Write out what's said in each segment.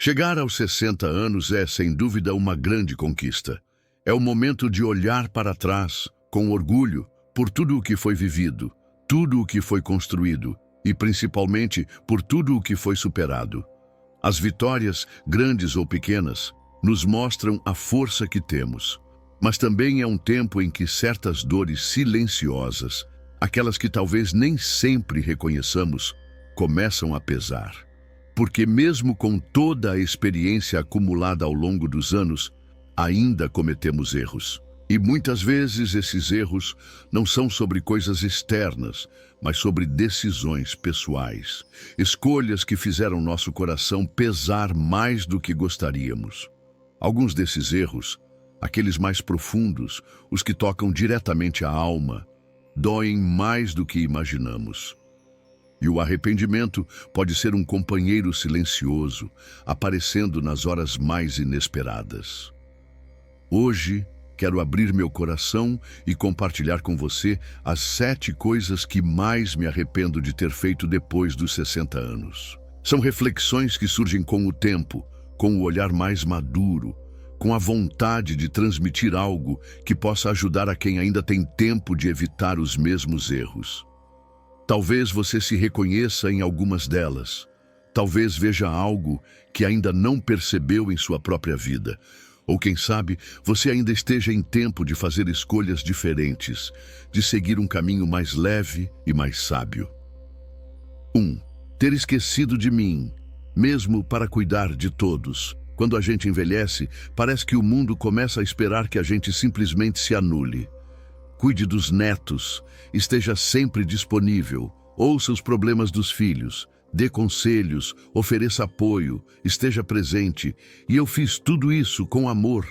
Chegar aos 60 anos é, sem dúvida, uma grande conquista. É o momento de olhar para trás, com orgulho, por tudo o que foi vivido, tudo o que foi construído e, principalmente, por tudo o que foi superado. As vitórias, grandes ou pequenas, nos mostram a força que temos. Mas também é um tempo em que certas dores silenciosas, aquelas que talvez nem sempre reconheçamos, começam a pesar. Porque mesmo com toda a experiência acumulada ao longo dos anos, ainda cometemos erros. E muitas vezes esses erros não são sobre coisas externas, mas sobre decisões pessoais, escolhas que fizeram nosso coração pesar mais do que gostaríamos. Alguns desses erros, aqueles mais profundos, os que tocam diretamente a alma, doem mais do que imaginamos. E o arrependimento pode ser um companheiro silencioso, aparecendo nas horas mais inesperadas. Hoje, quero abrir meu coração e compartilhar com você as 7 coisas que mais me arrependo de ter feito depois dos 60 anos. São reflexões que surgem com o tempo, com o olhar mais maduro, com a vontade de transmitir algo que possa ajudar a quem ainda tem tempo de evitar os mesmos erros. Talvez você se reconheça em algumas delas. Talvez veja algo que ainda não percebeu em sua própria vida. Ou quem sabe, você ainda esteja em tempo de fazer escolhas diferentes, de seguir um caminho mais leve e mais sábio. 1. Ter esquecido de mim, mesmo para cuidar de todos. Quando a gente envelhece, parece que o mundo começa a esperar que a gente simplesmente se anule. Cuide dos netos, esteja sempre disponível, ouça os problemas dos filhos, dê conselhos, ofereça apoio, esteja presente. E eu fiz tudo isso com amor,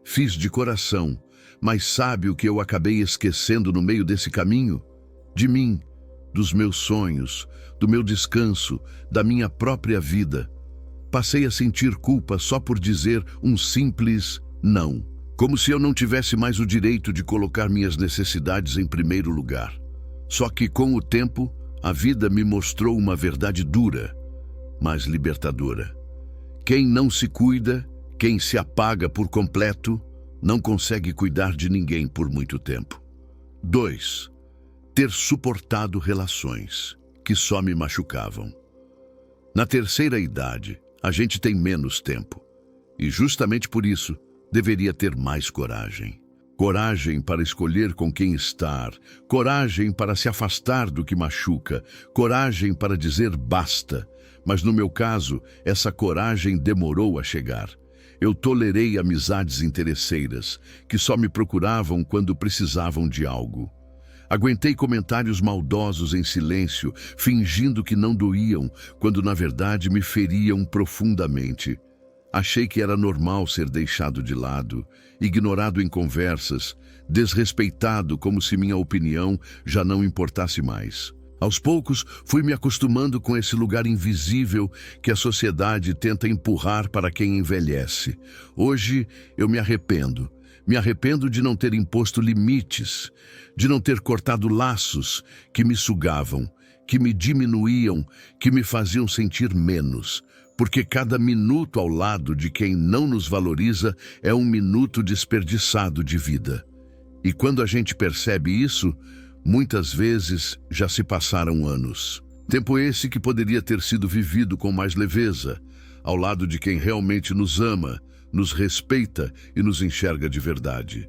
fiz de coração. Mas sabe o que eu acabei esquecendo no meio desse caminho? De mim, dos meus sonhos, do meu descanso, da minha própria vida. Passei a sentir culpa só por dizer um simples não. Como se eu não tivesse mais o direito de colocar minhas necessidades em primeiro lugar. Só que com o tempo, a vida me mostrou uma verdade dura, mas libertadora. Quem não se cuida, quem se apaga por completo, não consegue cuidar de ninguém por muito tempo. 2. Ter suportado relações que só me machucavam. Na terceira idade, a gente tem menos tempo. E justamente por isso, deveria ter mais coragem. Coragem para escolher com quem estar, coragem para se afastar do que machuca, coragem para dizer basta. Mas no meu caso, essa coragem demorou a chegar. Eu tolerei amizades interesseiras, que só me procuravam quando precisavam de algo. Aguentei comentários maldosos em silêncio, fingindo que não doíam, quando na verdade me feriam profundamente. Achei que era normal ser deixado de lado, ignorado em conversas, desrespeitado como se minha opinião já não importasse mais. Aos poucos, fui me acostumando com esse lugar invisível que a sociedade tenta empurrar para quem envelhece. Hoje, eu me arrependo. Me arrependo de não ter imposto limites, de não ter cortado laços que me sugavam, que me diminuíam, que me faziam sentir menos. Porque cada minuto ao lado de quem não nos valoriza é um minuto desperdiçado de vida. E quando a gente percebe isso, muitas vezes já se passaram anos. Tempo esse que poderia ter sido vivido com mais leveza, ao lado de quem realmente nos ama, nos respeita e nos enxerga de verdade.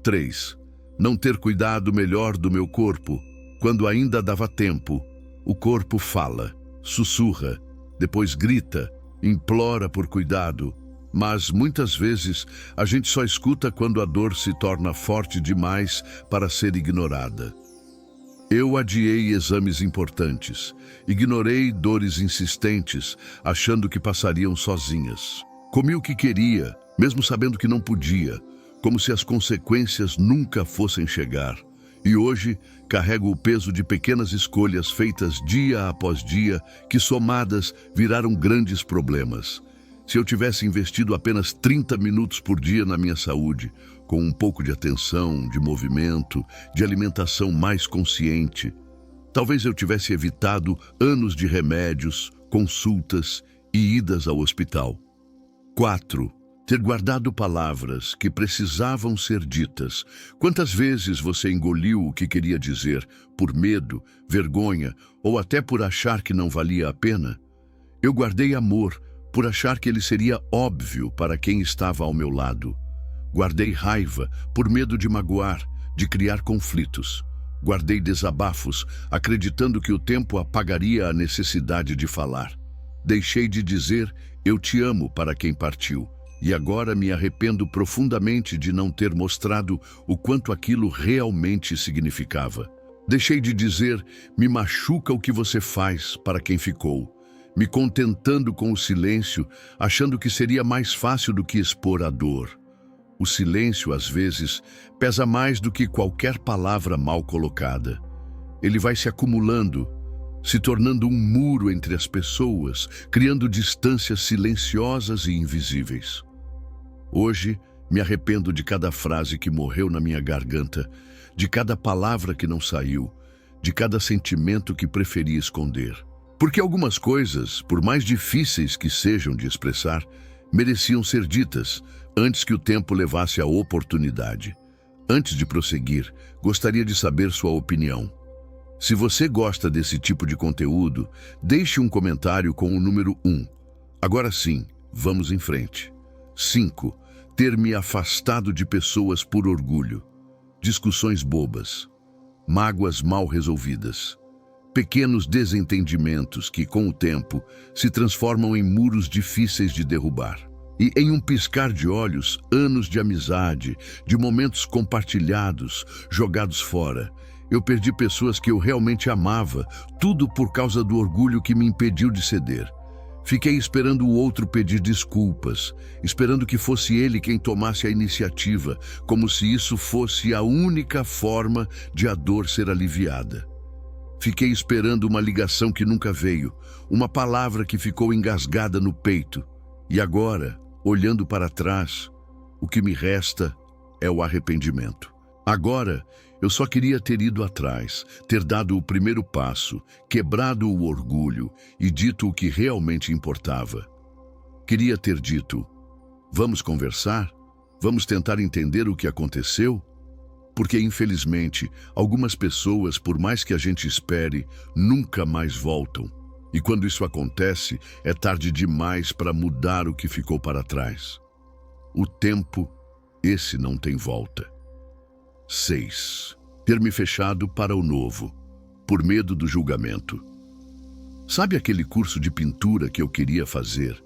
3. Não ter cuidado melhor do meu corpo. Quando ainda dava tempo, o corpo fala, sussurra, depois grita, implora por cuidado. Mas muitas vezes a gente só escuta quando a dor se torna forte demais para ser ignorada. Eu adiei exames importantes, ignorei dores insistentes, achando que passariam sozinhas. Comi o que queria, mesmo sabendo que não podia, como se as consequências nunca fossem chegar. E hoje carrego o peso de pequenas escolhas feitas dia após dia, que somadas viraram grandes problemas. Se eu tivesse investido apenas 30 minutos por dia na minha saúde, com um pouco de atenção, de movimento, de alimentação mais consciente, talvez eu tivesse evitado anos de remédios, consultas e idas ao hospital. 4. Ter guardado palavras que precisavam ser ditas. Quantas vezes você engoliu o que queria dizer, por medo, vergonha ou até por achar que não valia a pena? Eu guardei amor, por achar que ele seria óbvio para quem estava ao meu lado. Guardei raiva, por medo de magoar, de criar conflitos. Guardei desabafos, acreditando que o tempo apagaria a necessidade de falar. Deixei de dizer "eu te amo" para quem partiu. E agora me arrependo profundamente de não ter mostrado o quanto aquilo realmente significava. Deixei de dizer "me machuca o que você faz" para quem ficou, me contentando com o silêncio, achando que seria mais fácil do que expor a dor. O silêncio, às vezes, pesa mais do que qualquer palavra mal colocada. Ele vai se acumulando, se tornando um muro entre as pessoas, criando distâncias silenciosas e invisíveis. Hoje, me arrependo de cada frase que morreu na minha garganta, de cada palavra que não saiu, de cada sentimento que preferi esconder. Porque algumas coisas, por mais difíceis que sejam de expressar, mereciam ser ditas antes que o tempo levasse a oportunidade. Antes de prosseguir, gostaria de saber sua opinião. Se você gosta desse tipo de conteúdo, deixe um comentário com o número 1. Agora sim, vamos em frente. 5. Ter me afastado de pessoas por orgulho. Discussões bobas. Mágoas mal resolvidas. Pequenos desentendimentos que, com o tempo, se transformam em muros difíceis de derrubar. E, em um piscar de olhos, anos de amizade, de momentos compartilhados, jogados fora. Eu perdi pessoas que eu realmente amava, tudo por causa do orgulho que me impediu de ceder. Fiquei esperando o outro pedir desculpas, esperando que fosse ele quem tomasse a iniciativa, como se isso fosse a única forma de a dor ser aliviada. Fiquei esperando uma ligação que nunca veio, uma palavra que ficou engasgada no peito. E agora, olhando para trás, o que me resta é o arrependimento. Agora, eu só queria ter ido atrás, ter dado o primeiro passo, quebrado o orgulho e dito o que realmente importava. Queria ter dito: vamos conversar? Vamos tentar entender o que aconteceu? Porque, infelizmente, algumas pessoas, por mais que a gente espere, nunca mais voltam. E quando isso acontece, é tarde demais para mudar o que ficou para trás. O tempo, esse não tem volta. 6. Ter me fechado para o novo, por medo do julgamento. Sabe aquele curso de pintura que eu queria fazer?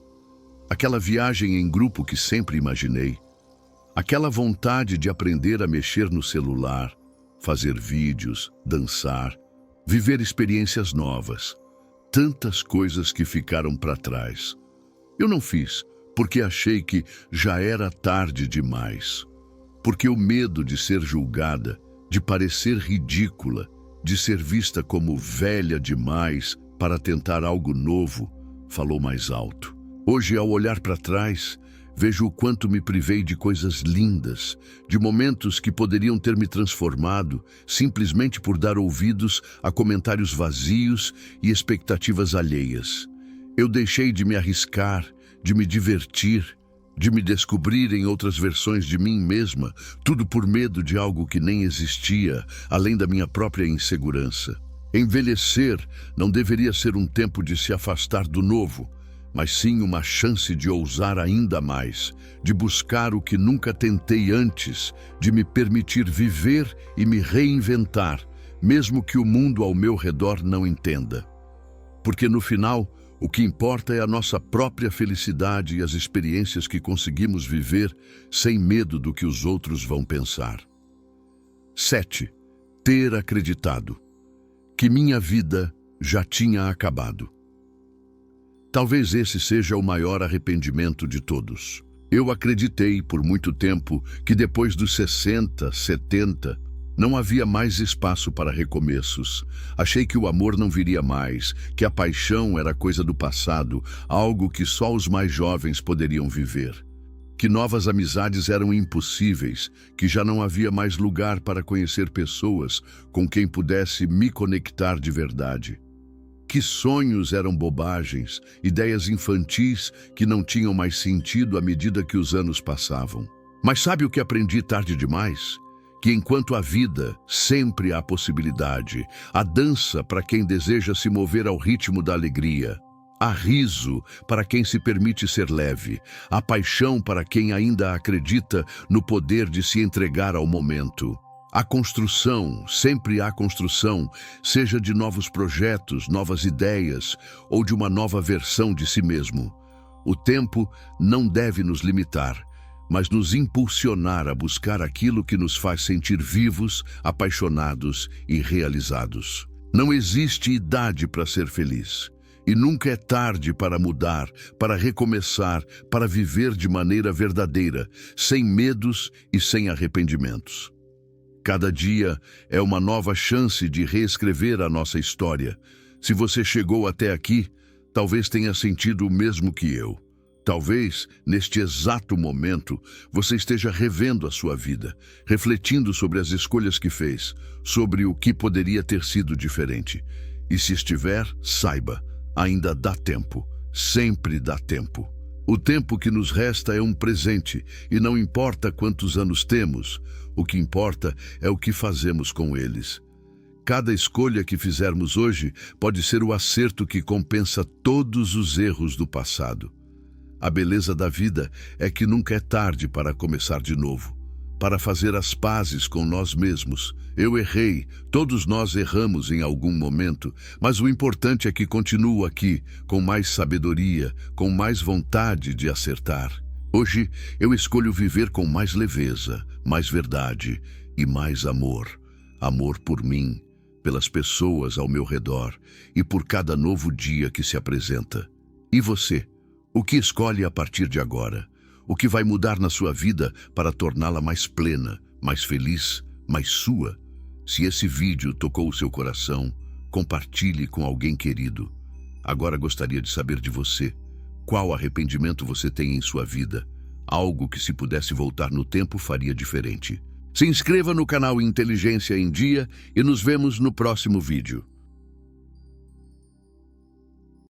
Aquela viagem em grupo que sempre imaginei? Aquela vontade de aprender a mexer no celular, fazer vídeos, dançar, viver experiências novas. Tantas coisas que ficaram para trás. Eu não fiz, porque achei que já era tarde demais. Porque o medo de ser julgada, de parecer ridícula, de ser vista como velha demais para tentar algo novo, falou mais alto. Hoje, ao olhar para trás, vejo o quanto me privei de coisas lindas, de momentos que poderiam ter me transformado simplesmente por dar ouvidos a comentários vazios e expectativas alheias. Eu deixei de me arriscar, de me divertir, de me descobrir em outras versões de mim mesma, tudo por medo de algo que nem existia, além da minha própria insegurança. Envelhecer não deveria ser um tempo de se afastar do novo, mas sim uma chance de ousar ainda mais, de buscar o que nunca tentei antes, de me permitir viver e me reinventar, mesmo que o mundo ao meu redor não entenda. Porque no final, o que importa é a nossa própria felicidade e as experiências que conseguimos viver sem medo do que os outros vão pensar. 7. Ter acreditado que minha vida já tinha acabado. Talvez esse seja o maior arrependimento de todos. Eu acreditei por muito tempo que depois dos 60, 70, não havia mais espaço para recomeços. Achei que o amor não viria mais, que a paixão era coisa do passado, algo que só os mais jovens poderiam viver. Que novas amizades eram impossíveis, que já não havia mais lugar para conhecer pessoas com quem pudesse me conectar de verdade. Que sonhos eram bobagens, ideias infantis que não tinham mais sentido à medida que os anos passavam. Mas sabe o que aprendi tarde demais? Que enquanto há vida, sempre há possibilidade. Há dança para quem deseja se mover ao ritmo da alegria. Há riso para quem se permite ser leve. Há paixão para quem ainda acredita no poder de se entregar ao momento. Há construção, sempre há construção, seja de novos projetos, novas ideias ou de uma nova versão de si mesmo. O tempo não deve nos limitar, mas nos impulsionar a buscar aquilo que nos faz sentir vivos, apaixonados e realizados. Não existe idade para ser feliz. E nunca é tarde para mudar, para recomeçar, para viver de maneira verdadeira, sem medos e sem arrependimentos. Cada dia é uma nova chance de reescrever a nossa história. Se você chegou até aqui, talvez tenha sentido o mesmo que eu. Talvez, neste exato momento, você esteja revendo a sua vida, refletindo sobre as escolhas que fez, sobre o que poderia ter sido diferente. E se estiver, saiba, ainda dá tempo, sempre dá tempo. O tempo que nos resta é um presente, e não importa quantos anos temos, o que importa é o que fazemos com eles. Cada escolha que fizermos hoje pode ser o acerto que compensa todos os erros do passado. A beleza da vida é que nunca é tarde para começar de novo, para fazer as pazes com nós mesmos. Eu errei, todos nós erramos em algum momento, mas o importante é que continuo aqui, com mais sabedoria, com mais vontade de acertar. Hoje, eu escolho viver com mais leveza, mais verdade e mais amor. Amor por mim, pelas pessoas ao meu redor e por cada novo dia que se apresenta. E você? O que escolhe a partir de agora? O que vai mudar na sua vida para torná-la mais plena, mais feliz, mais sua? Se esse vídeo tocou o seu coração, compartilhe com alguém querido. Agora gostaria de saber de você. Qual arrependimento você tem em sua vida? Algo que, se pudesse voltar no tempo, faria diferente. Se inscreva no canal Inteligência em Dia e nos vemos no próximo vídeo.